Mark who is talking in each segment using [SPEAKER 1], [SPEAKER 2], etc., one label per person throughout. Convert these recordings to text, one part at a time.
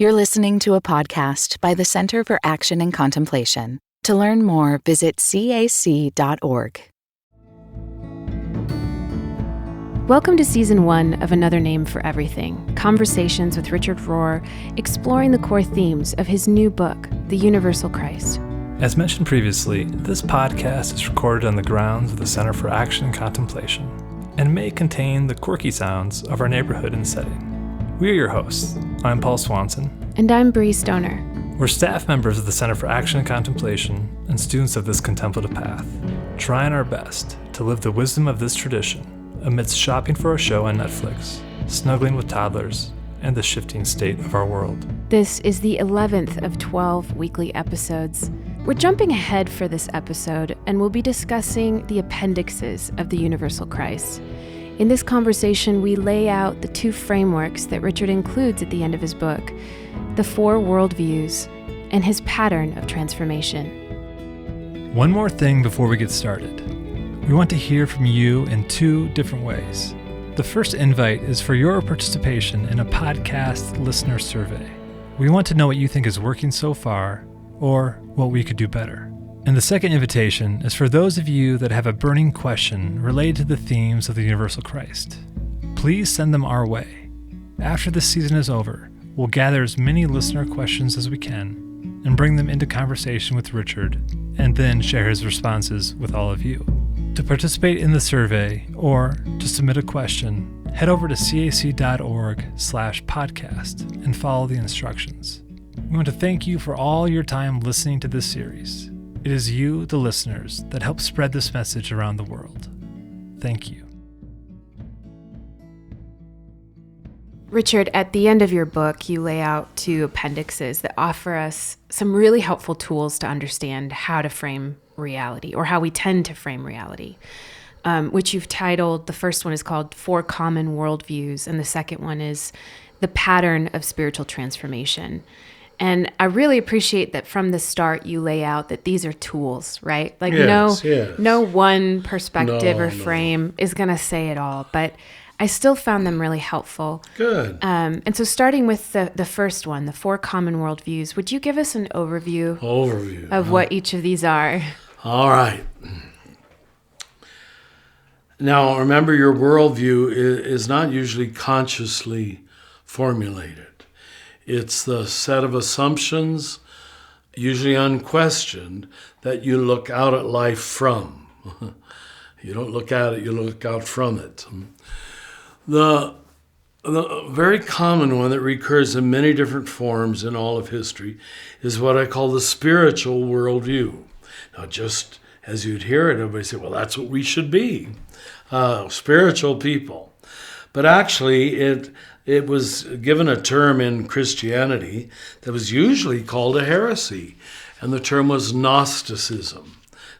[SPEAKER 1] You're listening to a podcast by the Center for Action and Contemplation. To learn more, visit cac.org.
[SPEAKER 2] Welcome to Season 1 of Another Name for Everything, conversations with Richard Rohr, exploring the core themes of his new book, The Universal Christ.
[SPEAKER 3] As mentioned previously, this podcast is recorded on the grounds of the Center for Action and Contemplation, and may contain the quirky sounds of our neighborhood and setting. We are your hosts. I'm Paul Swanson.
[SPEAKER 2] And I'm Bree Stoner.
[SPEAKER 3] We're staff members of the Center for Action and Contemplation and students of this contemplative path, trying our best to live the wisdom of this tradition amidst shopping for a show on Netflix, snuggling with toddlers, and the shifting state of our world. This
[SPEAKER 2] is the 11th of 12 weekly episodes. We're jumping ahead for this episode, and we'll be discussing the Appendixes of the Universal Christ. In this conversation, we lay out the two frameworks that Richard includes at the end of his book, the four worldviews, and his pattern of transformation.
[SPEAKER 3] One more thing before we get started. We want to hear from you in two different ways. The first invite is for your participation in a podcast listener survey. We want to know what you think is working so far, or what we could do better. And the second invitation is for those of you that have a burning question related to the themes of the Universal Christ. Please send them our way. After this season is over, we'll gather as many listener questions as we can and bring them into conversation with Richard, and then share his responses with all of you. To participate in the survey or to submit a question, head over to cac.org/podcast and follow the instructions. We want to thank you for all your time listening to this series. It is you, the listeners, that help spread this message around the world. Thank you.
[SPEAKER 2] Richard, at the end of your book, you lay out two appendixes that offer us some really helpful tools to understand how to frame reality, or how we tend to frame reality, which you've titled, the first one is called Four Common Worldviews, and the second one is The Pattern of Spiritual Transformation. And I really appreciate that from the start you lay out that these are tools, right? Like no one perspective or frame is going to say it all, but I still found them really helpful.
[SPEAKER 4] Good.
[SPEAKER 2] And so starting with the first one, the four common worldviews, would you give us an overview of what each of these are?
[SPEAKER 4] All right. Now, remember, your worldview is not usually consciously formulated. It's the set of assumptions, usually unquestioned, that you look out at life from. You don't look at it, you look out from it. The very common one that recurs in many different forms in all of history is what I call the spiritual worldview. Now, just as you'd hear it, everybody say, well, that's what we should be, spiritual people. But actually, it was given a term in Christianity that was usually called a heresy, and the term was Gnosticism.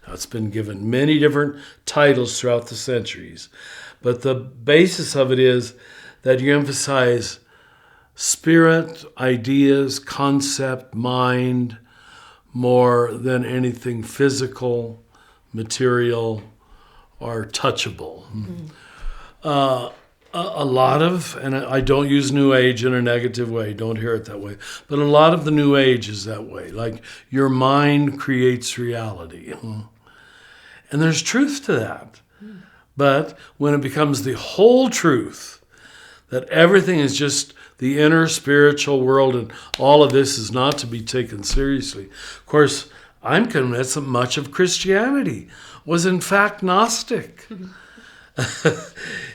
[SPEAKER 4] Now, it's been given many different titles throughout the centuries, but the basis of it is that you emphasize spirit, ideas, concept, mind, more than anything physical, material, or touchable. Mm-hmm. A lot of, and I don't use New Age in a negative way, don't hear it that way, but a lot of the New Age is that way, like your mind creates reality. And there's truth to that. But when it becomes the whole truth, that everything is just the inner spiritual world and all of this is not to be taken seriously. Of course, I'm convinced that much of Christianity was in fact Gnostic.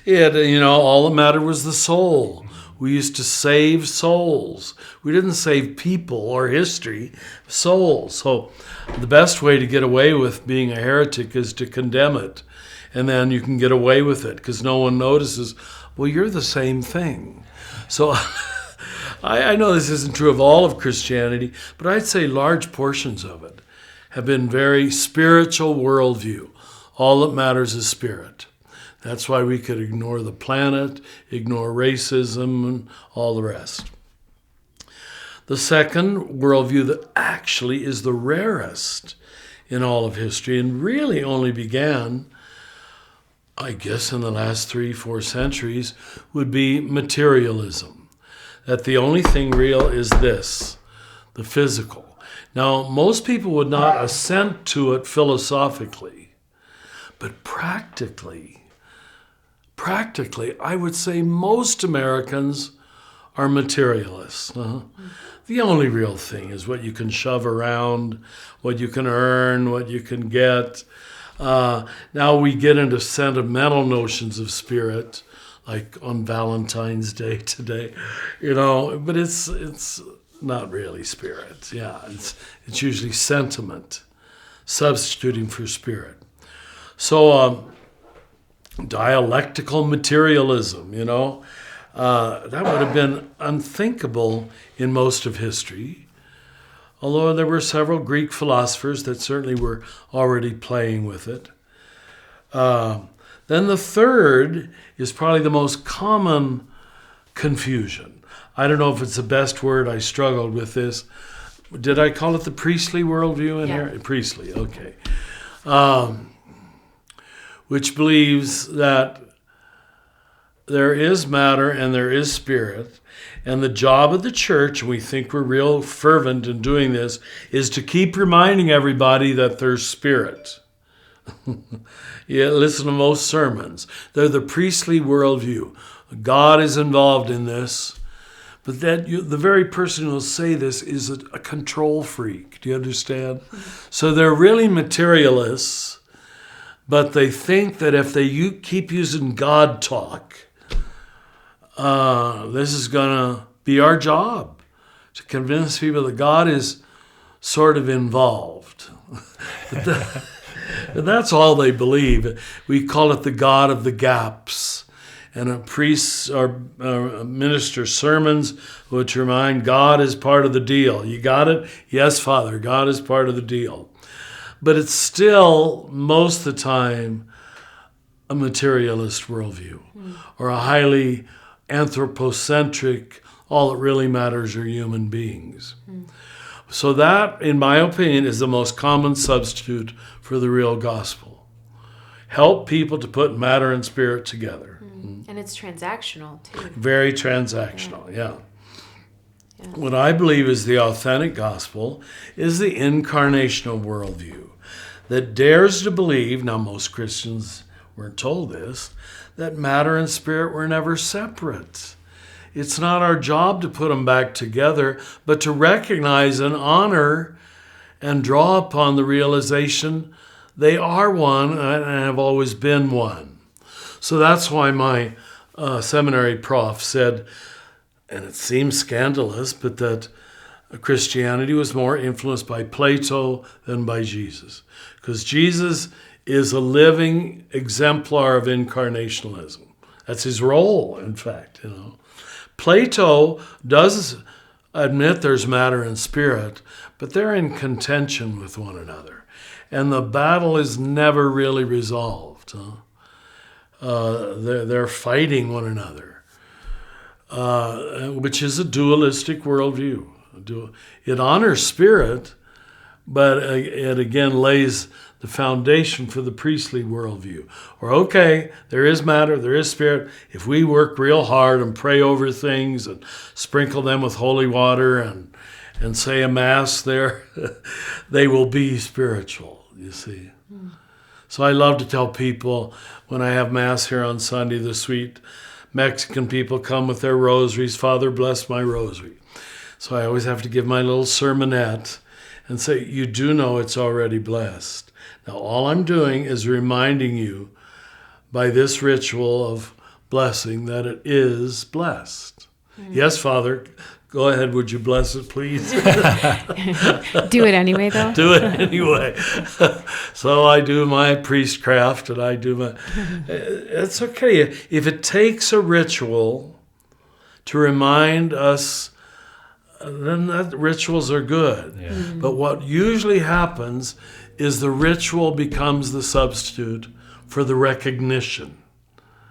[SPEAKER 4] All that mattered was the soul. We used to save souls. We didn't save people or history, souls. So the best way to get away with being a heretic is to condemn it. And then you can get away with it because no one notices, well, you're the same thing. So I know this isn't true of all of Christianity, but I'd say large portions of it have been very spiritual worldview. All that matters is spirit. That's why we could ignore the planet, ignore racism, and all the rest. The second worldview that actually is the rarest in all of history and really only began, I guess, in the last 3-4 centuries, would be materialism. that the only thing real is this, the physical. Now, most people would not assent to it philosophically, but practically, I would say most Americans are materialists. The only real thing is what you can shove around, what you can earn, what you can get. Now we get into sentimental notions of spirit, like on Valentine's Day today, but it's not really spirit. Yeah, it's usually sentiment substituting for spirit. So dialectical materialism, that would have been unthinkable in most of history, although there were several Greek philosophers that certainly were already playing with it. Then the third is probably the most common confusion. I don't know if it's the best word. I struggled with this. Did I call it the priestly worldview in here? Priestly, okay. Which believes that there is matter and there is spirit, and the job of the church, and we think we're real fervent in doing this, is to keep reminding everybody that there's spirit. Listen to most sermons. They're the priestly worldview. God is involved in this, but the very person who will say this is a control freak. Do you understand? So they're really materialists, but they think that if they keep using God talk, this is going to be our job, to convince people that God is sort of involved. That's all they believe. We call it the God of the gaps. And priests or minister sermons which remind God is part of the deal. You got it? Yes, Father, God is part of the deal. But it's still, most of the time, a materialist worldview or a highly anthropocentric, all that really matters are human beings. So that, in my opinion, is the most common substitute for the real gospel. Help people to put matter and spirit together.
[SPEAKER 2] And it's transactional, too.
[SPEAKER 4] Very transactional, yeah. What I believe is the authentic gospel is the incarnational worldview that dares to believe, now most Christians weren't told this, that matter and spirit were never separate. It's not our job to put them back together, but to recognize and honor and draw upon the realization they are one and have always been one. So that's why my seminary prof said, and it seems scandalous, but that Christianity was more influenced by Plato than by Jesus. Because Jesus is a living exemplar of incarnationalism. That's his role, in fact, Plato does admit there's matter and spirit, but they're in contention with one another. And the battle is never really resolved. They're fighting one another, which is a dualistic worldview. It honors spirit, but it again lays the foundation for the priestly worldview. Or, okay, there is matter, there is spirit. If we work real hard and pray over things and sprinkle them with holy water and say a mass there, they will be spiritual, you see. So I love to tell people when I have mass here on Sunday, the sweet Mexican people come with their rosaries. Father, bless my rosary. So I always have to give my little sermonette and say, you do know it's already blessed. Now, all I'm doing is reminding you by this ritual of blessing that it is blessed. Yes, Father, go ahead. Would you bless it, please?
[SPEAKER 2] Do it anyway, though?
[SPEAKER 4] Do it anyway. So I do my priestcraft and I do my... It's okay. If it takes a ritual to remind us, then rituals are good. Yeah. But what usually happens is the ritual becomes the substitute for the recognition.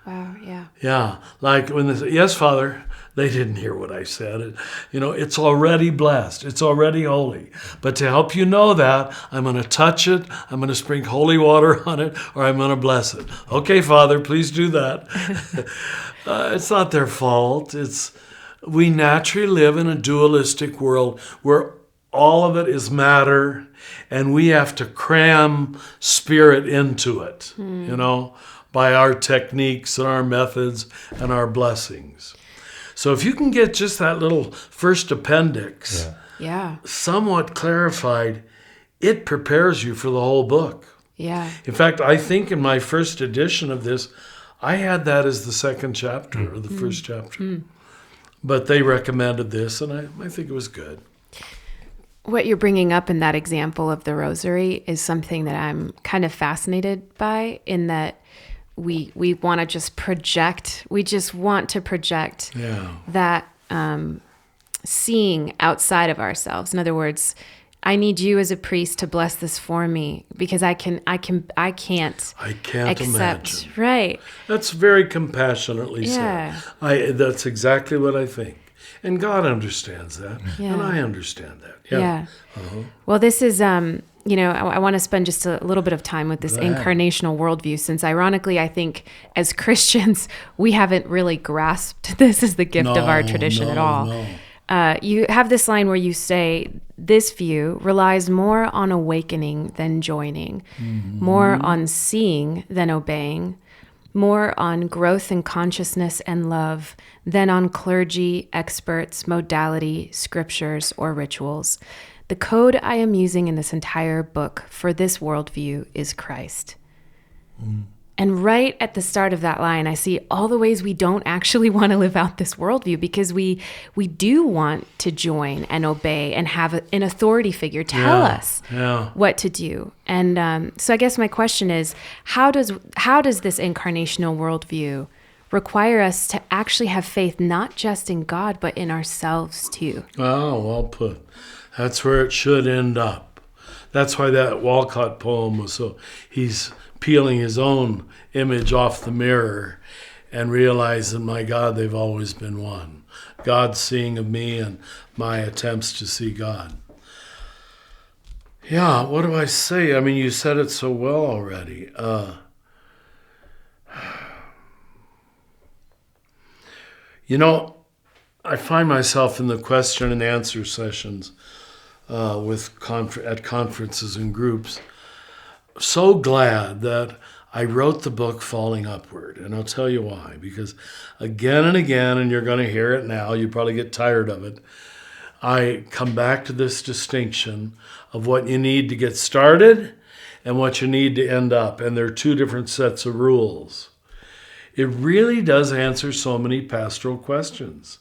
[SPEAKER 2] Wow, yeah.
[SPEAKER 4] Yeah, like when they say, yes, Father, they didn't hear what I said. It's already blessed. It's already holy. But to help you know that, I'm going to touch it, I'm going to sprinkle holy water on it, or I'm going to bless it. Okay, Father, please do that. It's not their fault. We naturally live in a dualistic world where all of it is matter, and we have to cram spirit into it, by our techniques and our methods and our blessings. So if you can get just that little first appendix somewhat clarified, it prepares you for the whole book.
[SPEAKER 2] Yeah.
[SPEAKER 4] In fact, I think in my first edition of this, I had that as the second chapter or the first chapter. But they recommended this, and I think it was good.
[SPEAKER 2] What you're bringing up in that example of the rosary is something that I'm kind of fascinated by, in that we want to just project. We just want to project that seeing outside of ourselves. In other words, I need you as a priest to bless this for me because I can't accept.
[SPEAKER 4] Imagine.
[SPEAKER 2] Right.
[SPEAKER 4] That's very compassionately said. That's exactly what I think. And God understands that. And I understand that. Yeah.
[SPEAKER 2] Well, this is, I want to spend just a little bit of time with this incarnational worldview, since ironically, I think as Christians, we haven't really grasped this as the gift of our tradition at all. No. You have this line where you say, this view relies more on awakening than joining, more on seeing than obeying, more on growth in consciousness and love than on clergy, experts, modality, scriptures, or rituals. The code I am using in this entire book for this worldview is Christ. And right at the start of that line, I see all the ways we don't actually want to live out this worldview, because we do want to join and obey and have an authority figure tell us what to do. And so I guess my question is, how does this incarnational worldview require us to actually have faith not just in God, but in ourselves too?
[SPEAKER 4] Oh, well put. That's where it should end up. That's why that Walcott poem was so... He's peeling his own image off the mirror and realizing, my God, they've always been one. God seeing of me and my attempts to see God. Yeah, what do I say? I mean, you said it so well already. I find myself in the question and answer sessions at conferences and groups, so glad that I wrote the book Falling Upward. And I'll tell you why. Because again and again, and you're going to hear it now, you probably get tired of it, I come back to this distinction of what you need to get started and what you need to end up. And there are two different sets of rules. It really does answer so many pastoral questions.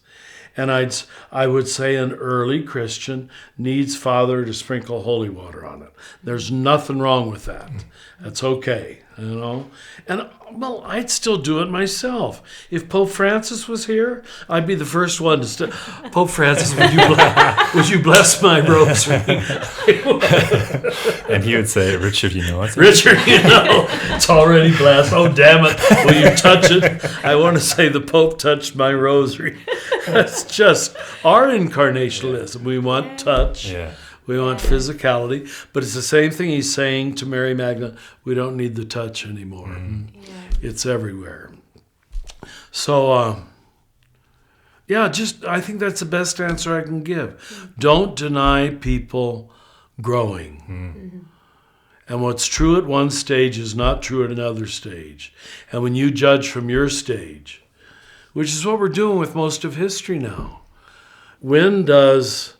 [SPEAKER 4] And I would say an early Christian needs Father to sprinkle holy water on it. There's nothing wrong with that. That's okay, And, well, I'd still do it myself. If Pope Francis was here, I'd be the first one to Pope Francis, would you bless my rosary?
[SPEAKER 5] And he would say, Richard,
[SPEAKER 4] Richard, it's already blessed. Oh, damn it. Will you touch it? I want to say the Pope touched my rosary. That's just our incarnationalism. We want touch. Yeah. We want physicality. But it's the same thing he's saying to Mary Magdalene. We don't need the touch anymore. It's everywhere. So, I think that's the best answer I can give. Don't deny people growing. And what's true at one stage is not true at another stage. And when you judge from your stage, which is what we're doing with most of history now, when does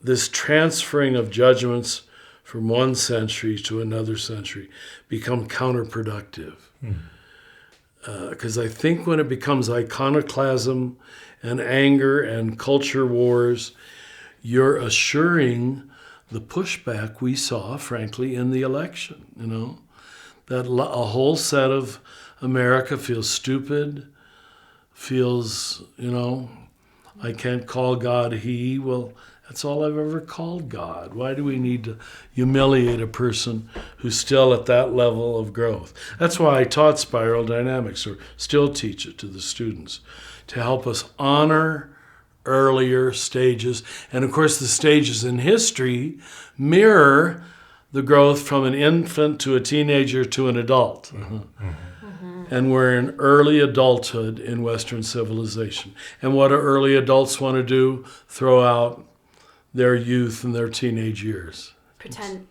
[SPEAKER 4] this transferring of judgments from one century to another century become counterproductive? Because I think when it becomes iconoclasm and anger and culture wars, you're assuring the pushback we saw, frankly, in the election, that a whole set of America feels stupid, feels, I can't call God he. Well, that's all I've ever called God. Why do we need to humiliate a person who's still at that level of growth? That's why I taught spiral dynamics, or still teach it to the students, to help us honor earlier stages. And of course, the stages in history mirror the growth from an infant to a teenager to an adult. And we're in early adulthood in Western civilization. And what do early adults want to do? Throw out their youth and their teenage years.
[SPEAKER 2] Pretend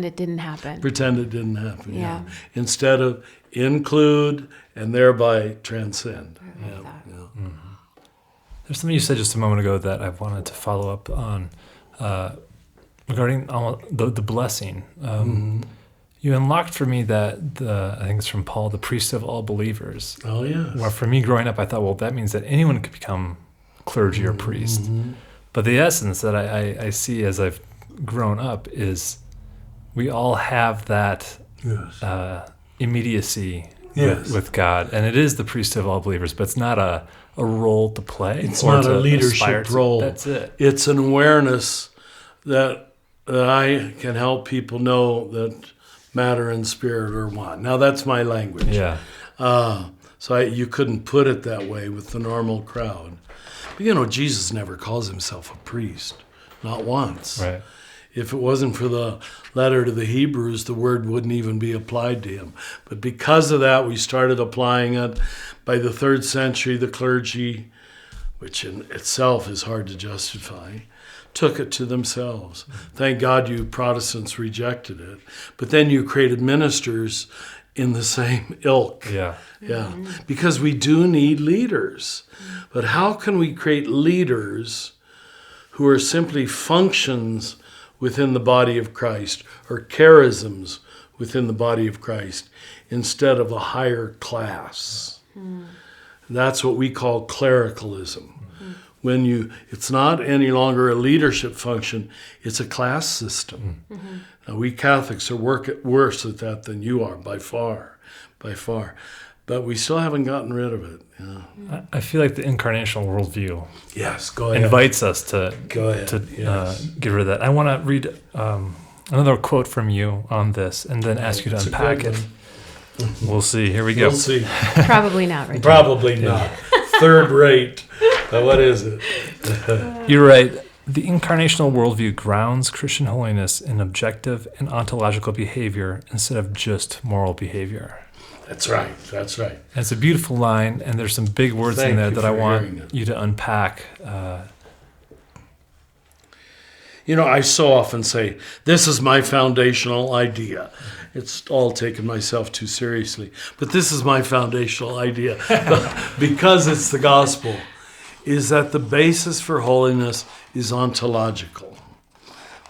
[SPEAKER 2] it didn't happen.
[SPEAKER 4] Pretend it didn't happen,
[SPEAKER 2] Yeah.
[SPEAKER 4] Instead of include and thereby transcend.
[SPEAKER 2] I like that.
[SPEAKER 3] There's something you said just a moment ago that I wanted to follow up on regarding the blessing. You unlocked for me that I think it's from Paul, the priest of all believers.
[SPEAKER 4] Oh, yes.
[SPEAKER 3] Well, for me growing up, I thought, well, that means that anyone could become clergy or priest. But the essence that I see as I've grown up is we all have that immediacy with God. And it is the priest of all believers, but it's not a role to play.
[SPEAKER 4] It's not a leadership role.
[SPEAKER 3] That's it.
[SPEAKER 4] It's an awareness that I can help people know that matter and spirit are one. Now, that's my language.
[SPEAKER 3] Yeah.
[SPEAKER 4] So you couldn't put it that way with the normal crowd. But, Jesus never calls himself a priest, not once.
[SPEAKER 3] Right.
[SPEAKER 4] If it wasn't for the letter to the Hebrews, the word wouldn't even be applied to him. But because of that, we started applying it. By the 3rd century, the clergy, which in itself is hard to justify, took it to themselves. Thank God you Protestants rejected it. But then you created ministers in the same ilk.
[SPEAKER 3] Yeah.
[SPEAKER 4] Yeah. Because we do need leaders. But how can we create leaders who are simply functions within the body of Christ, or charisms within the body of Christ, instead of a higher class? That's what we call clericalism. When it's not any longer a leadership function, it's a class system. Now, we Catholics are worse at that than you are, by far. But we still haven't gotten rid of it. Yeah.
[SPEAKER 3] I feel like the incarnational worldview
[SPEAKER 4] Yes, go ahead.
[SPEAKER 3] invites us to
[SPEAKER 4] Yes.
[SPEAKER 3] get rid of that. I want to read another quote from you on this and then ask you to
[SPEAKER 4] It's a
[SPEAKER 3] unpack
[SPEAKER 4] good
[SPEAKER 3] it. We'll see. Here we go.
[SPEAKER 4] We'll see.
[SPEAKER 2] Probably not, Richard.
[SPEAKER 4] Probably not. Third rate. But what is it?
[SPEAKER 3] You're right. The incarnational worldview grounds Christian holiness in objective and ontological behavior instead of just moral behavior.
[SPEAKER 4] That's right. That's right.
[SPEAKER 3] And it's a beautiful line, and there's some big words
[SPEAKER 4] Thank
[SPEAKER 3] in there
[SPEAKER 4] you
[SPEAKER 3] that I
[SPEAKER 4] for
[SPEAKER 3] want
[SPEAKER 4] hearing it.
[SPEAKER 3] you to unpack.
[SPEAKER 4] I so often say, this is my foundational idea. It's all taken myself too seriously. But this is my foundational idea. Because it's the gospel, is that the basis for holiness is ontological.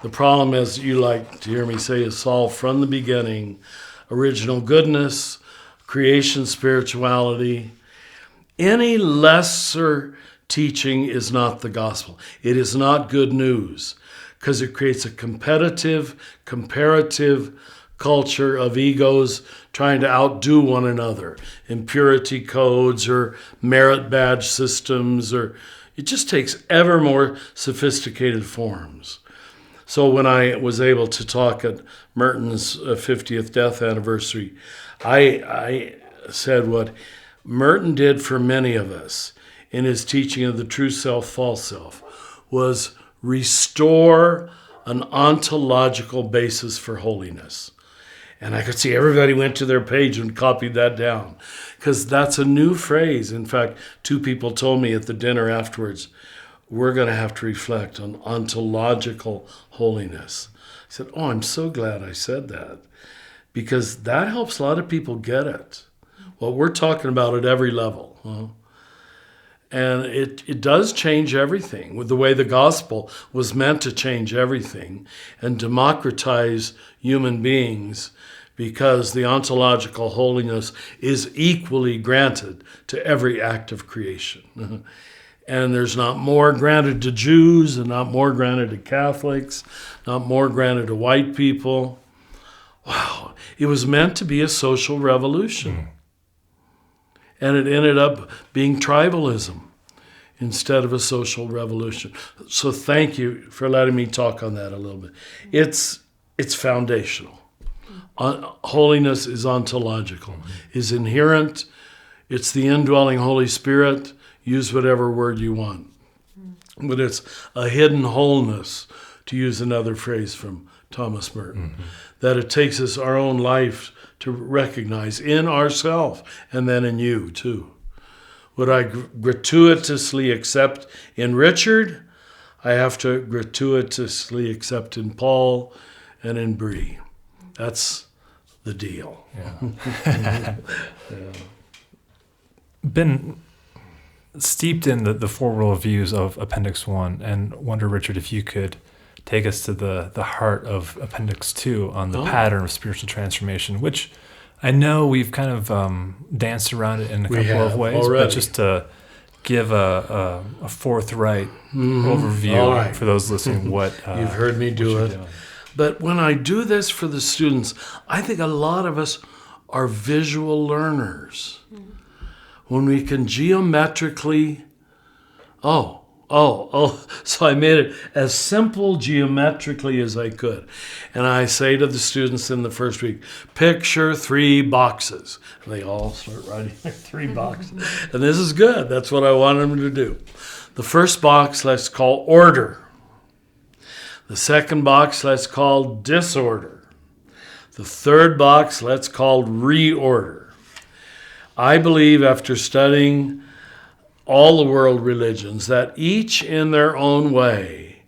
[SPEAKER 4] The problem, as you like to hear me say, is solved from the beginning. Original goodness, creation spirituality. Any lesser teaching is not the gospel. It is not good news, because it creates a comparative culture of egos trying to outdo one another, impurity codes or merit badge systems, or it just takes ever more sophisticated forms. So when I was able to talk at Merton's 50th death anniversary, I said what Merton did for many of us in his teaching of the true self, false self, was restore an ontological basis for holiness. And I could see everybody went to their page and copied that down, because that's a new phrase. In fact, 2 people told me at the dinner afterwards, we're going to have to reflect on ontological holiness. I said, I'm so glad I said that, because that helps a lot of people get it. What we're talking about at every level. And it does change everything, with the way the gospel was meant to change everything and democratize human beings, because the ontological holiness is equally granted to every act of creation. And there's not more granted to Jews and not more granted to Catholics, not more granted to white people. Wow, it was meant to be a social revolution. And it ended up being tribalism instead of a social revolution. So thank you for letting me talk on that a little bit. It's foundational. Holiness is ontological, is inherent. It's the indwelling Holy Spirit. Use whatever word you want. But it's a hidden wholeness to use another phrase from Thomas Merton, that it takes us our own life to recognize in ourselves and then in you too. Would I gratuitously accept in Richard? I have to gratuitously accept in Paul and in Bree. That's the deal.
[SPEAKER 3] Yeah. Been steeped in the four worldviews of Appendix 1, and wonder, Richard, if you could take us to the heart of Appendix 2 on the pattern of spiritual transformation, which I know we've kind of danced around it in a couple of ways,
[SPEAKER 4] already.
[SPEAKER 3] but just to give a forthright overview for those listening, what
[SPEAKER 4] you've heard me do it.
[SPEAKER 3] Doing.
[SPEAKER 4] But when I do this for the students, I think a lot of us are visual learners. When we can geometrically, so I made it as simple geometrically as I could. And I say to the students in the first week, picture 3 boxes. And they all start writing 3 boxes. And this is good. That's what I want them to do. The first box, let's call order. The second box, let's call disorder. The third box, let's call reorder. I believe, after studying all the world religions, that each in their own way,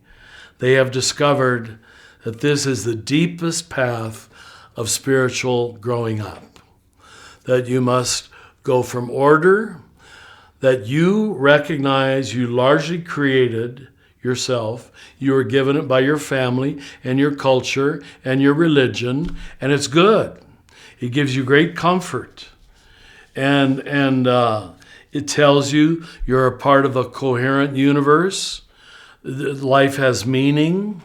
[SPEAKER 4] they have discovered that this is the deepest path of spiritual growing up. That you must go from order, that you recognize you largely created yourself. You were given it by your family and your culture and your religion, and it's good. It gives you great comfort. And it tells you you're a part of a coherent universe. Life has meaning,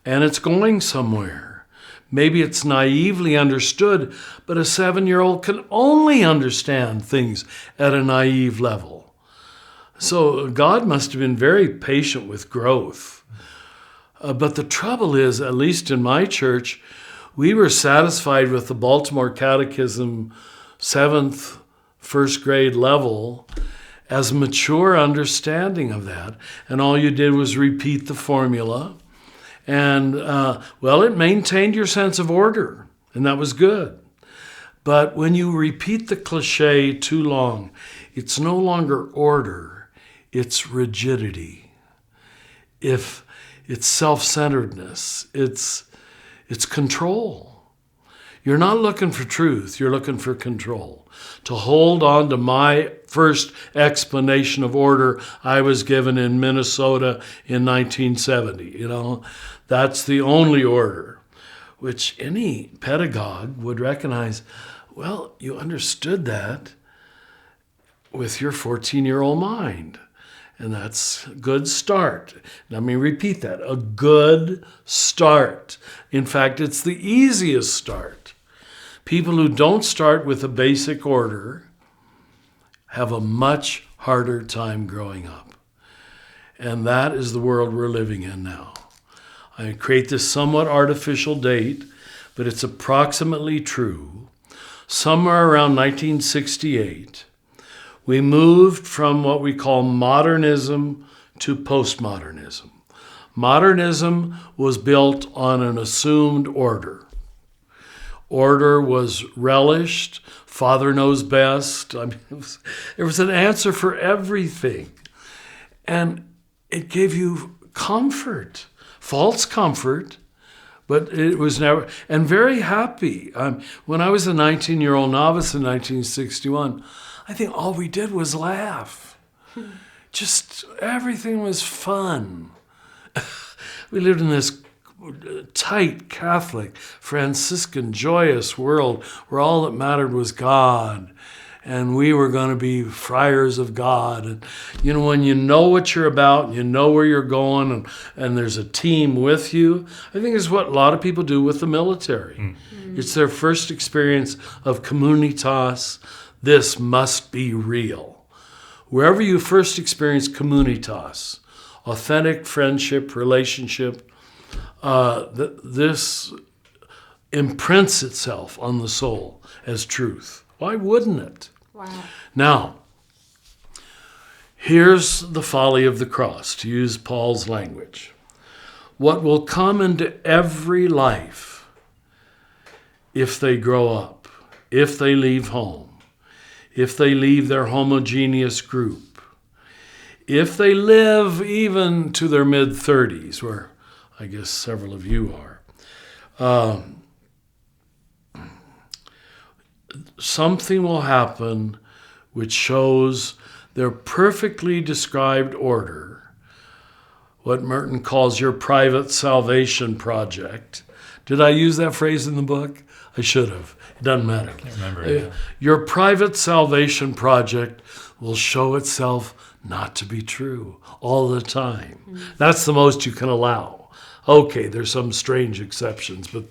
[SPEAKER 4] and it's going somewhere. Maybe it's naively understood, but a 7-year-old can only understand things at a naive level. So God must have been very patient with growth. But the trouble is, at least in my church, we were satisfied with the Baltimore Catechism 7th, first grade level as mature understanding of that. And all you did was repeat the formula. And, it maintained your sense of order, and that was good. But when you repeat the cliche too long, it's no longer order, it's rigidity. If it's self-centeredness, it's control. You're not looking for truth, you're looking for control. To hold on to my first explanation of order I was given in Minnesota in 1970, that's the only order, which any pedagogue would recognize, well, you understood that with your 14-year-old mind. And that's a good start. Let me repeat that, a good start. In fact, it's the easiest start. People who don't start with a basic order have a much harder time growing up. And that is the world we're living in now. I create this somewhat artificial date, but it's approximately true. Somewhere around 1968, we moved from what we call modernism to postmodernism. Modernism was built on an assumed order. Order was relished. Father knows best. There was an answer for everything. And it gave you comfort, false comfort, but it was never, and very happy. When I was a 19-year-old novice in 1961, I think all we did was laugh. Just everything was fun. We lived in this tight Catholic, Franciscan, joyous world where all that mattered was God. And we were going to be friars of God. And, when you know what you're about, and you know where you're going, and there's a team with you, I think is what a lot of people do with the military. It's their first experience of communitas. This must be real. Wherever you first experience communitas, authentic friendship, relationship, this imprints itself on the soul as truth. Why wouldn't it?
[SPEAKER 2] Wow.
[SPEAKER 4] Now, here's the folly of the cross, to use Paul's language. what will come into every life if they grow up, if they leave home, if they leave their homogeneous group, if they live even to their mid-30s, where I guess several of you are, something will happen which shows their perfectly described order, what Merton calls your private salvation project. Did I use that phrase in the book? I should have. It doesn't matter.
[SPEAKER 3] I can't remember. Yeah.
[SPEAKER 4] Your private salvation project will show itself not to be true all the time. That's the most you can allow. Okay, there's some strange exceptions, but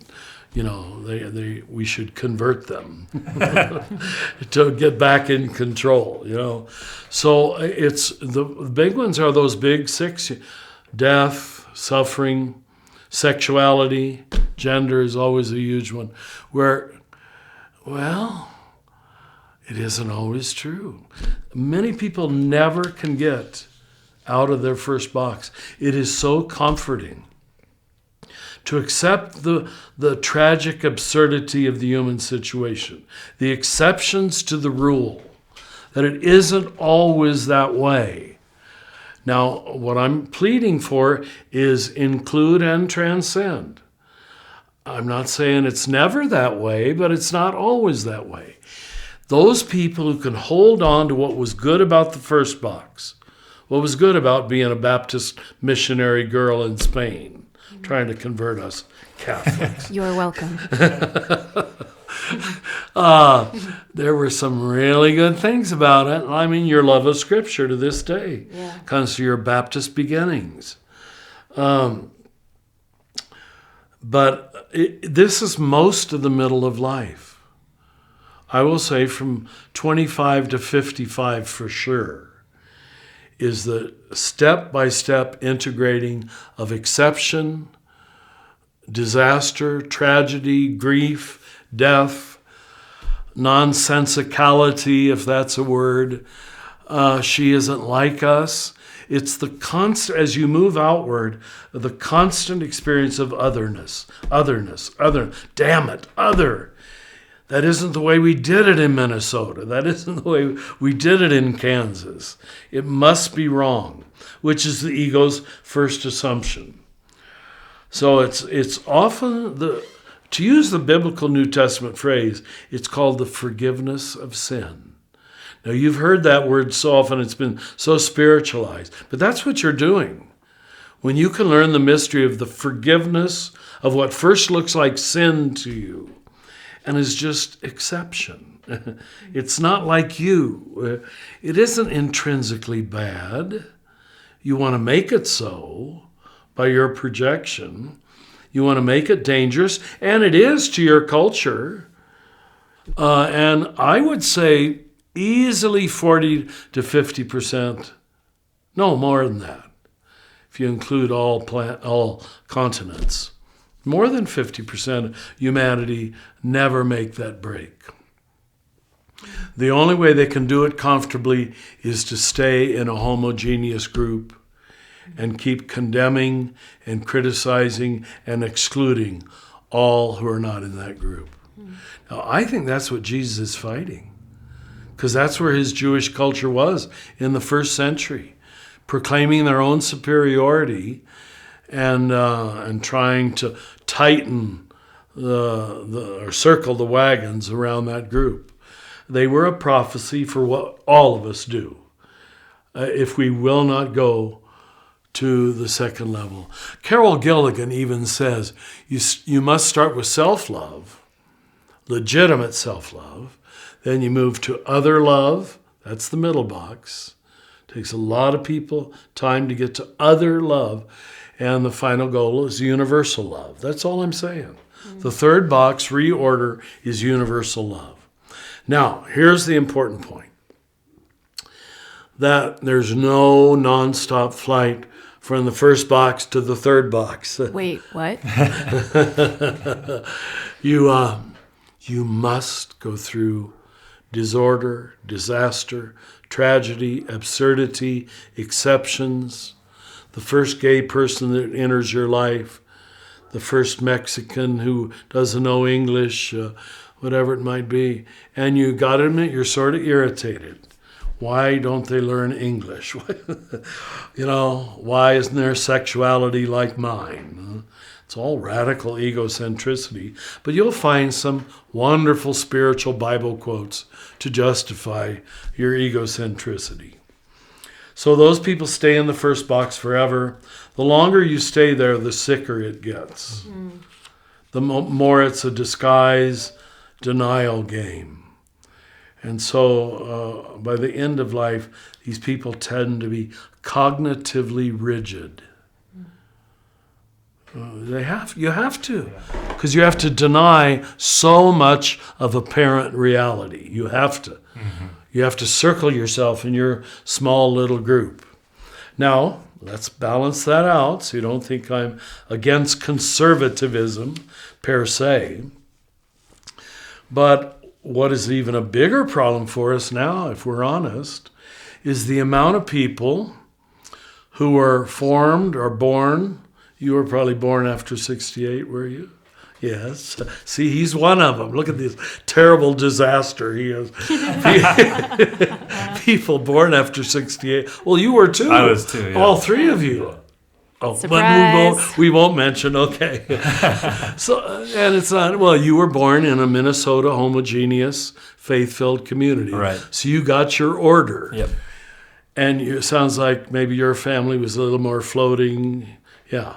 [SPEAKER 4] we should convert them to get back in control, So it's the big ones are those big six: death, suffering, sexuality, gender is always a huge one, where, well, it isn't always true. Many people never can get out of their first box. It is so comforting to accept the tragic absurdity of the human situation, the exceptions to the rule, that it isn't always that way. Now, what I'm pleading for is include and transcend. I'm not saying it's never that way, but it's not always that way. Those people who can hold on to what was good about the first box, what was good about being a Baptist missionary girl in Spain, trying to convert us Catholics.
[SPEAKER 2] You're welcome.
[SPEAKER 4] There were some really good things about it. I mean, your love of Scripture to this day comes to your Baptist beginnings. But this is most of the middle of life. I will say from 25 to 55 for sure is the step-by-step integrating of exception, disaster, tragedy, grief, death, nonsensicality, if that's a word. She isn't like us. It's the constant, as you move outward, the constant experience of otherness. Damn it, other. That isn't the way we did it in Minnesota. That isn't the way we did it in Kansas. It must be wrong, which is the ego's first assumption. So it's often, to use the biblical New Testament phrase, it's called the forgiveness of sin. Now, you've heard that word so often, it's been so spiritualized, but that's what you're doing. When you can learn the mystery of the forgiveness of what first looks like sin to you, and is just exception. It's not like you. It isn't intrinsically bad. You want to make it so by your projection. You want to make it dangerous, and it is to your culture. And I would say easily 40 to 50%, no more than that, if you include all continents. More than 50% of humanity never make that break. The only way they can do it comfortably is to stay in a homogeneous group and keep condemning and criticizing and excluding all who are not in that group. Now, I think that's what Jesus is fighting, because that's where his Jewish culture was in the first century, proclaiming their own superiority and trying to tighten or circle the wagons around that group. They were a prophecy for what all of us do if we will not go to the second level. Carol Gilligan even says you must start with self-love, legitimate self-love, then you move to other love, that's the middle box. Takes a lot of people time to get to other love. And the final goal is universal love. That's all I'm saying. The third box, reorder, is universal love. Now, here's the important point. That there's no nonstop flight from the first box to the third box.
[SPEAKER 2] Wait, what?
[SPEAKER 4] You must go through disorder, disaster, tragedy, absurdity, exceptions. the first gay person that enters your life, the first Mexican who doesn't know English, whatever it might be. And you got to admit, you're sort of irritated. Why don't they learn English? Why isn't their sexuality like mine? It's all radical egocentricity. But you'll find some wonderful spiritual Bible quotes to justify your egocentricity. So those people stay in the first box forever. The longer you stay there, the sicker it gets. Mm-hmm. The more it's a disguise, denial game. And so by the end of life, these people tend to be cognitively rigid. You have to, because you have to deny so much of apparent reality. You have to. Mm-hmm. You have to circle yourself in your small little group. Now, let's balance that out so you don't think I'm against conservatism per se. But what is even a bigger problem for us now, if we're honest, is the amount of people who are formed or born. You were probably born after 68, were you? Yes. See, he's one of them. Look at this terrible disaster he is. People born after 68. Well, you were too.
[SPEAKER 5] I was too, yeah.
[SPEAKER 4] All three of you. Oh,
[SPEAKER 2] surprise.
[SPEAKER 4] But we won't mention, okay. And it's not, well, you were born in a Minnesota homogeneous, faith-filled community.
[SPEAKER 5] Right.
[SPEAKER 4] So you got your order.
[SPEAKER 5] Yep.
[SPEAKER 4] And it sounds like maybe your family was a little more floating. Yeah.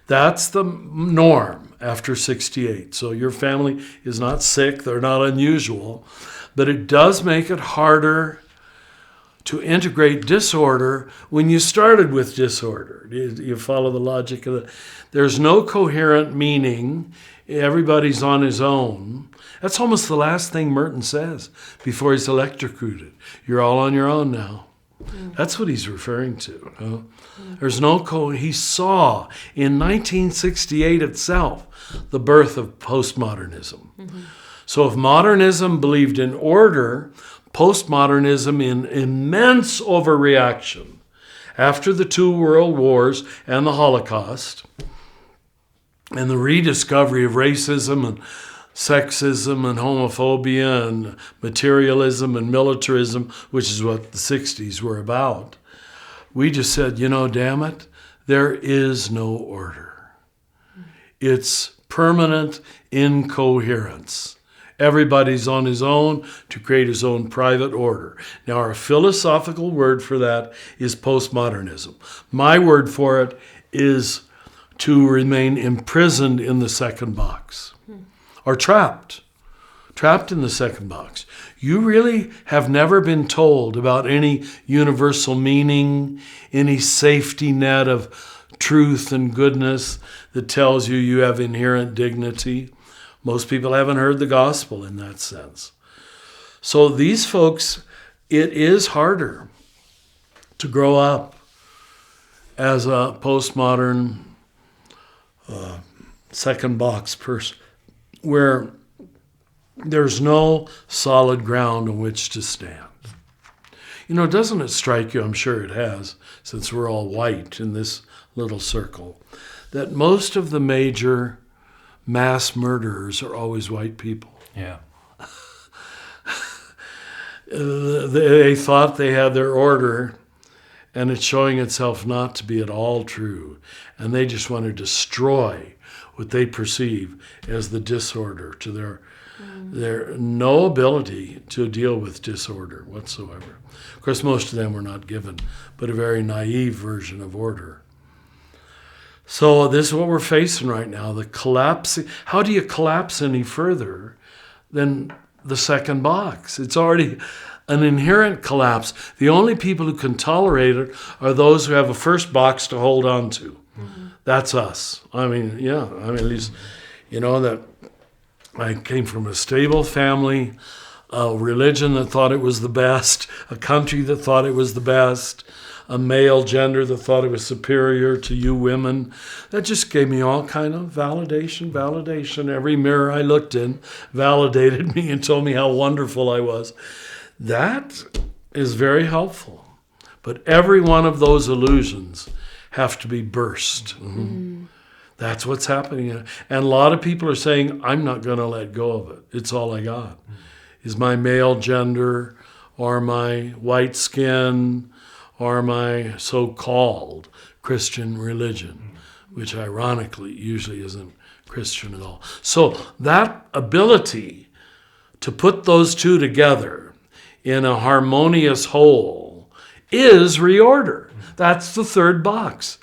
[SPEAKER 4] That's the norm after 68. So your family is not sick, they're not unusual, but it does make it harder to integrate disorder when you started with disorder. You follow the logic of it. There's no coherent meaning. Everybody's on his own. That's almost the last thing Merton says before he's electrocuted. You're all on your own now. That's what he's referring to. No? There's no he saw in 1968 itself the birth of postmodernism. Mm-hmm. So if modernism believed in order, postmodernism in immense overreaction after the 2 world wars and the Holocaust and the rediscovery of racism and sexism and homophobia and materialism and militarism, which is what the 60s were about. We just said, damn it, there is no order. It's permanent incoherence. Everybody's on his own to create his own private order. Now, our philosophical word for that is postmodernism. My word for it is to remain imprisoned in the second box. Or trapped in the second box. You really have never been told about any universal meaning, any safety net of truth and goodness that tells you have inherent dignity. Most people haven't heard the gospel in that sense. So these folks, it is harder to grow up as a postmodern second box person, where there's no solid ground on which to stand. Doesn't it strike you, I'm sure it has, since we're all white in this little circle, that most of the major mass murderers are always white people?
[SPEAKER 5] Yeah.
[SPEAKER 4] They thought they had their order, and it's showing itself not to be at all true. And they just want to destroy what they perceive as the disorder to their no ability to deal with disorder whatsoever. Of course, most of them were not given, but a very naive version of order. So this is what we're facing right now, the collapsing. How do you collapse any further than the second box? It's already an inherent collapse. The only people who can tolerate it are those who have a first box to hold on to. Mm-hmm. That's us. At least, that I came from a stable family, a religion that thought it was the best, a country that thought it was the best, a male gender that thought it was superior to you women. That just gave me all kind of validation. Every mirror I looked in validated me and told me how wonderful I was. That is very helpful. But every one of those illusions have to be burst. That's what's happening. And a lot of people are saying, I'm not going to let go of it. It's all I got. Is my male gender or my white skin or my so-called Christian religion, which ironically usually isn't Christian at all. So that ability to put those two together in a harmonious whole is reorder. That's the third box.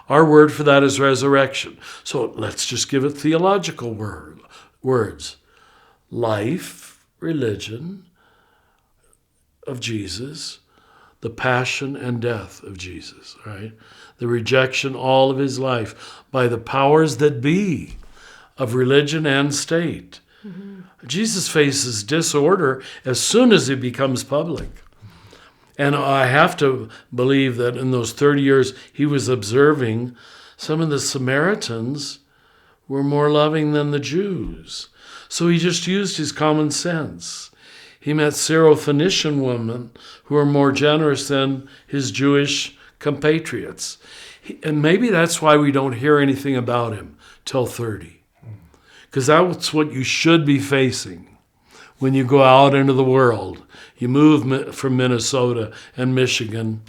[SPEAKER 4] Our word for that is resurrection. So let's just give it theological words. Life, religion of Jesus, the passion and death of Jesus, right? The rejection all of his life by the powers that be of religion and state. Jesus faces disorder as soon as it becomes public. And I have to believe that in those 30 years he was observing, some of the Samaritans were more loving than the Jews. So he just used his common sense. He met Syrophoenician women who were more generous than his Jewish compatriots. And maybe that's why we don't hear anything about him till 30. Because that's what you should be facing when you go out into the world. You move from Minnesota and Michigan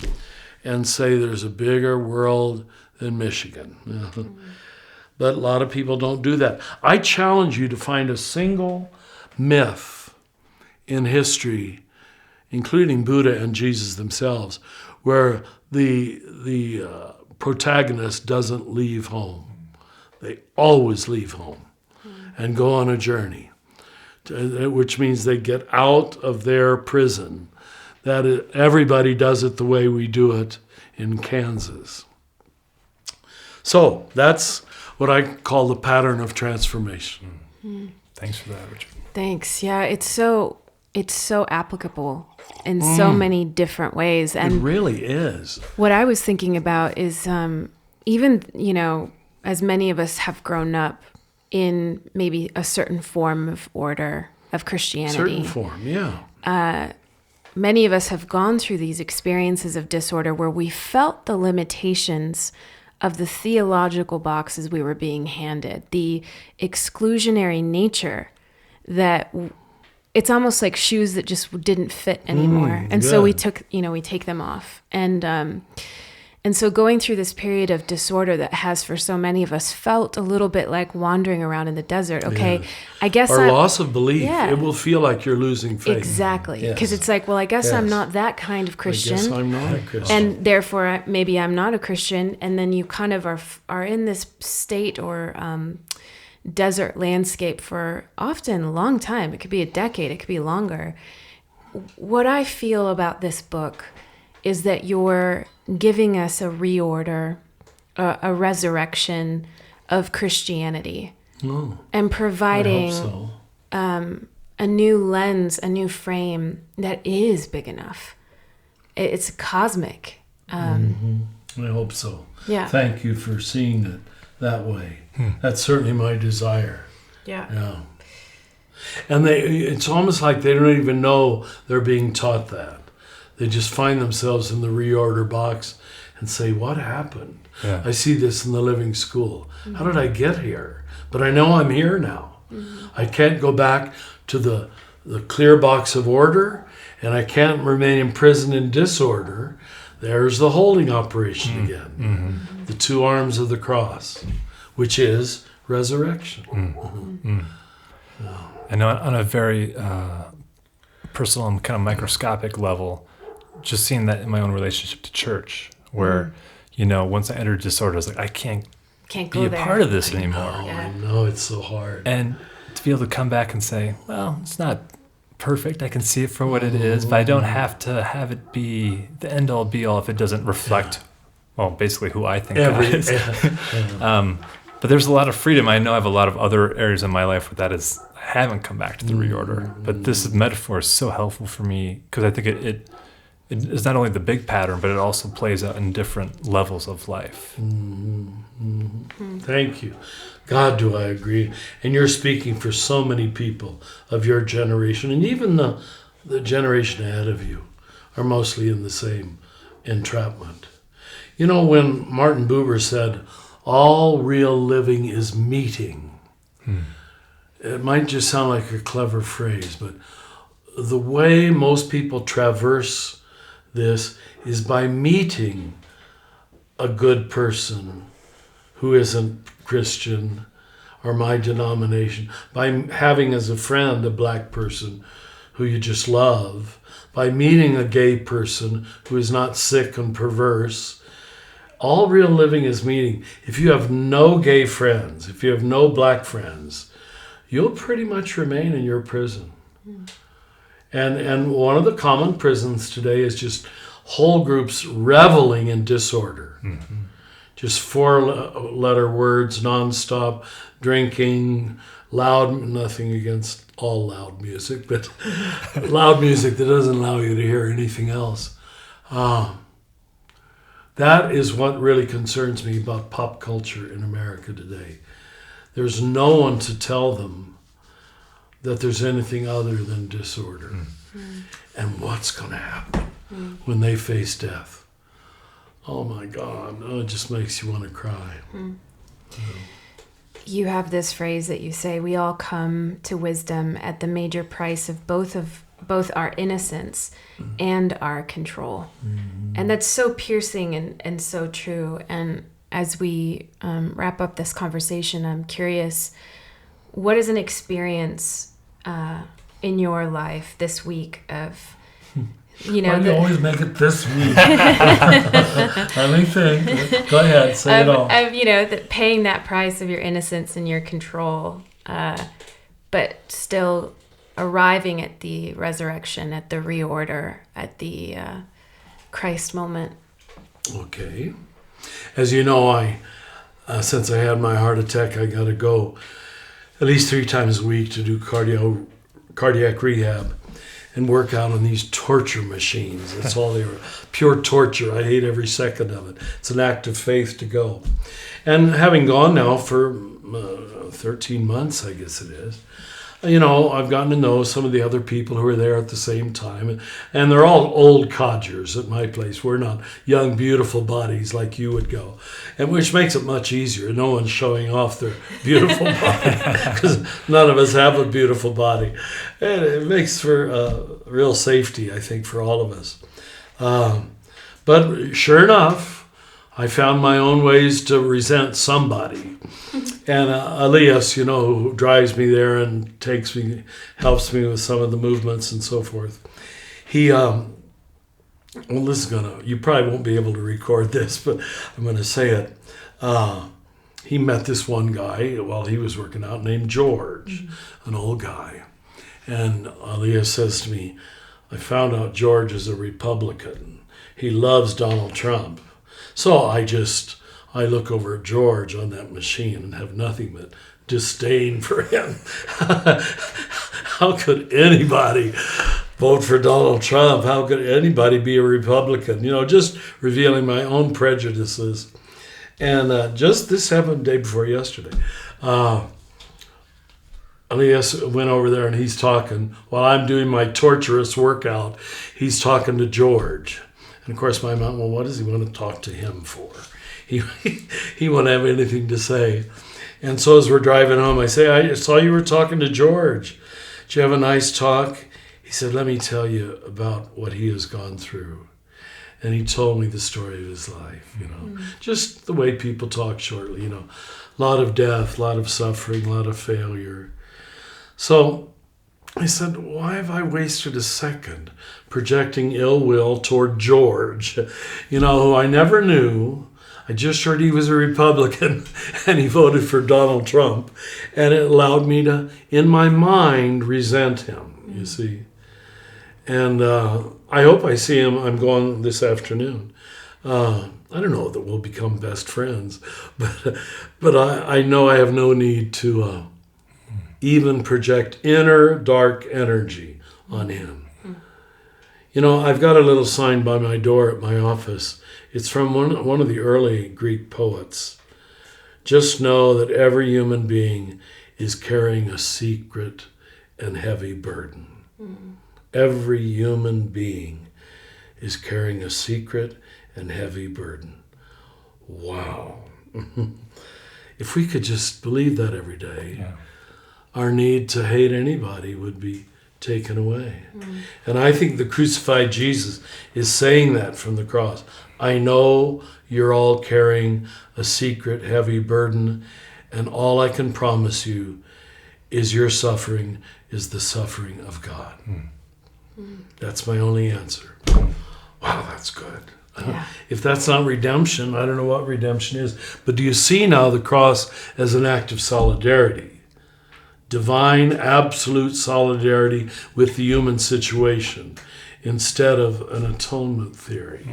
[SPEAKER 4] and say there's a bigger world than Michigan. But a lot of people don't do that. I challenge you to find a single myth in history, including Buddha and Jesus themselves, where the protagonist doesn't leave home. They always leave home and go on a journey, which means they get out of their prison. Everybody does it the way we do it in Kansas. So that's what I call the pattern of transformation.
[SPEAKER 3] Thanks for that, Richard.
[SPEAKER 2] Thanks. Yeah, it's so applicable in so many different ways. And
[SPEAKER 4] it really is.
[SPEAKER 2] What I was thinking about is even, as many of us have grown up in maybe a certain form of order of Christianity.
[SPEAKER 4] Certain form, yeah.
[SPEAKER 2] Many of us have gone through these experiences of disorder where we felt the limitations of the theological boxes we were being handed, the exclusionary nature that it's almost like shoes that just didn't fit anymore. And so we take them off. And so going through this period of disorder that has for so many of us felt a little bit like wandering around in the desert. Okay, I guess
[SPEAKER 4] or loss of belief.
[SPEAKER 2] Yeah.
[SPEAKER 4] It will feel like you're losing faith.
[SPEAKER 2] Exactly. Because it's like, well, I guess I'm not that kind of Christian.
[SPEAKER 4] I guess I'm not a Christian.
[SPEAKER 2] And therefore, maybe I'm not a Christian. And then you kind of are in this state or desert landscape for often a long time. It could be a decade. It could be longer. What I feel about this book is that you're giving us a reorder, a resurrection of Christianity, and providing a new lens, a new frame that is big enough. It's cosmic.
[SPEAKER 4] I hope so.
[SPEAKER 2] Yeah.
[SPEAKER 4] Thank you for seeing it that way. That's certainly my desire.
[SPEAKER 2] Yeah.
[SPEAKER 4] And it's almost like they don't even know they're being taught that. They just find themselves in the reorder box and say, what happened?
[SPEAKER 3] Yeah.
[SPEAKER 4] I see this in the living school. How did I get here? But I know I'm here now. I can't go back to the clear box of order, and I can't remain imprisoned in disorder. There's the holding operation again. The two arms of the cross, which is resurrection.
[SPEAKER 3] And on a very personal and kind of microscopic level, just seeing that in my own relationship to church, where, once I entered disorder, I was like, I can't
[SPEAKER 2] go
[SPEAKER 3] be a
[SPEAKER 2] there.
[SPEAKER 3] part of this anymore.
[SPEAKER 4] I know, it's so hard.
[SPEAKER 3] And to be able to come back and say, well, it's not perfect. I can see it for what it is, but I don't have to have it be the end all be all if it doesn't reflect, well, basically who I think God is. But there's a lot of freedom. I know I have a lot of other areas in my life where I haven't come back to the reorder. But this metaphor is so helpful for me because I think it is not only the big pattern, but it also plays out in different levels of life.
[SPEAKER 4] Thank you. God, do I agree. And you're speaking for so many people of your generation, and even the generation ahead of you are mostly in the same entrapment. You know, when Martin Buber said, all real living is meeting, it might just sound like a clever phrase, but the way most people traverse this is by meeting a good person who isn't Christian or my denomination, by having as a friend a black person who you just love, by meeting a gay person who is not sick and perverse. All real living is meeting. If you have no gay friends, if you have no black friends, you'll pretty much remain in your prison. And one of the common prisons today is just whole groups reveling in disorder. Just four-letter words nonstop, drinking, loud, nothing against all loud music, but loud music that doesn't allow you to hear anything else. That is what really concerns me about pop culture in America today. There's no one to tell them that there's anything other than disorder. And what's going to happen when they face death? Oh my God, it just makes you want to cry.
[SPEAKER 2] You have this phrase that you say, we all come to wisdom at the major price of both our innocence and our control. And that's so piercing and so true. And as we wrap up this conversation, I'm curious, what is an experience in your life this week of, you know,
[SPEAKER 4] why do you always make it this week? Let me think. Go ahead, say it all.
[SPEAKER 2] Of, you know, paying that price of your innocence and your control, but still arriving at the resurrection, at the reorder, at the Christ moment.
[SPEAKER 4] Okay. As you know, I since I had my heart attack, I got to go at least 3 times a week to do cardiac rehab and work out on these torture machines. That's all they are. Pure torture. I hate every second of it. It's an act of faith to go. And having gone now for 13 months, I guess it is, you know, I've gotten to know some of the other people who are there at the same time. And they're all old codgers at my place. We're not young, beautiful bodies like you would go. And which makes it much easier. No one's showing off their beautiful body because none of us have a beautiful body. And it makes for real safety, I think, for all of us. But sure enough, I found my own ways to resent somebody. And Elias, you know, who drives me there and helps me with some of the movements and so forth. He, well, this is you probably won't be able to record this, but I'm going to say it. He met this one guy while he was working out named George, an old guy. And Elias says to me, I found out George is a Republican. He loves Donald Trump. So I look over at George on that machine and have nothing but disdain for him. How could anybody vote for Donald Trump? How could anybody be a Republican? You know, just revealing my own prejudices. And just this happened the day before yesterday. Elias went over there and he's talking, while I'm doing my torturous workout, he's talking to George. And of course my mom, well, what does he want to talk to him for? He won't have anything to say. And so as we're driving home, I say, I saw you were talking to George. Did you have a nice talk? He said, let me tell you about what he has gone through. And he told me the story of his life, you know, just the way people talk shortly, you know, a lot of death, a lot of suffering, a lot of failure. So I said, why have I wasted a second projecting ill will toward George, you know, who I never knew. I just heard he was a Republican and he voted for Donald Trump. And it allowed me to, in my mind, resent him, you see. And I hope I see him. I'm going this afternoon. I don't know that we'll become best friends, but I know I have no need to even project inner dark energy on him. You know, I've got a little sign by my door at my office. It's from one of the early Greek poets. Just know that every human being is carrying a secret and heavy burden. Every human being is carrying a secret and heavy burden. Wow. If we could just believe that every day, our need to hate anybody would be taken away. And I think the crucified Jesus is saying that from the cross. I know you're all carrying a secret, heavy burden, and all I can promise you is your suffering is the suffering of God. That's my only answer. Wow, that's good. Yeah. If that's not redemption, I don't know what redemption is. But do you see now the cross as an act of solidarity? Divine, absolute solidarity with the human situation instead of an atonement theory,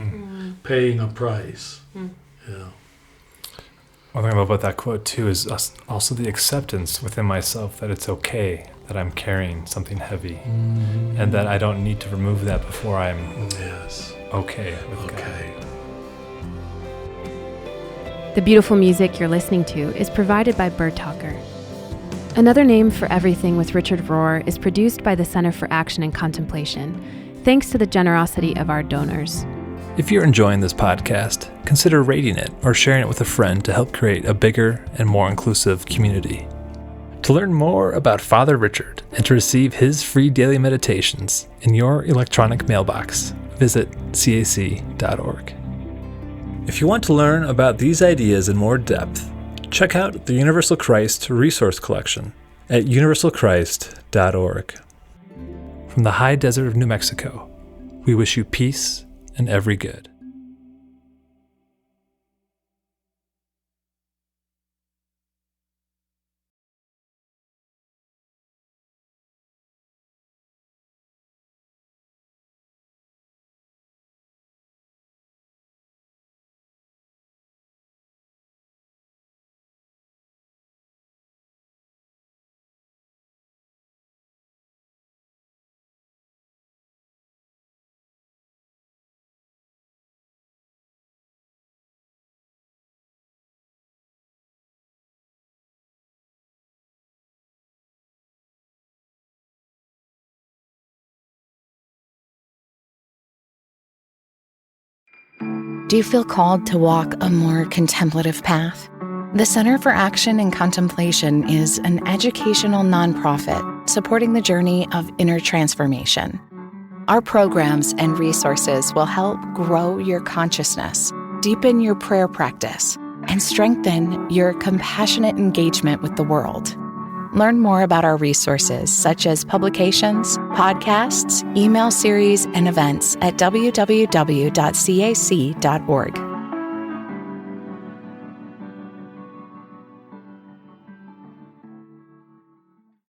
[SPEAKER 4] paying a price. Yeah.
[SPEAKER 3] One thing I love about that quote, too, is also the acceptance within myself that it's okay that I'm carrying something heavy and that I don't need to remove that before I'm okay with God.
[SPEAKER 2] The beautiful music you're listening to is provided by Bird Talker. Another Name for Everything with Richard Rohr is produced by the Center for Action and Contemplation, thanks to the generosity of our donors.
[SPEAKER 3] If you're enjoying this podcast, consider rating it or sharing it with a friend to help create a bigger and more inclusive community. To learn more about Father Richard and to receive his free daily meditations in your electronic mailbox, visit cac.org. If you want to learn about these ideas in more depth, check out the Universal Christ Resource Collection at universalchrist.org. From the high desert of New Mexico, we wish you peace and every good.
[SPEAKER 1] Do you feel called to walk a more contemplative path? The Center for Action and Contemplation is an educational nonprofit supporting the journey of inner transformation. Our programs and resources will help grow your consciousness, deepen your prayer practice, and strengthen your compassionate engagement with the world. Learn more about our resources, such as publications, podcasts, email series, and events at www.cac.org.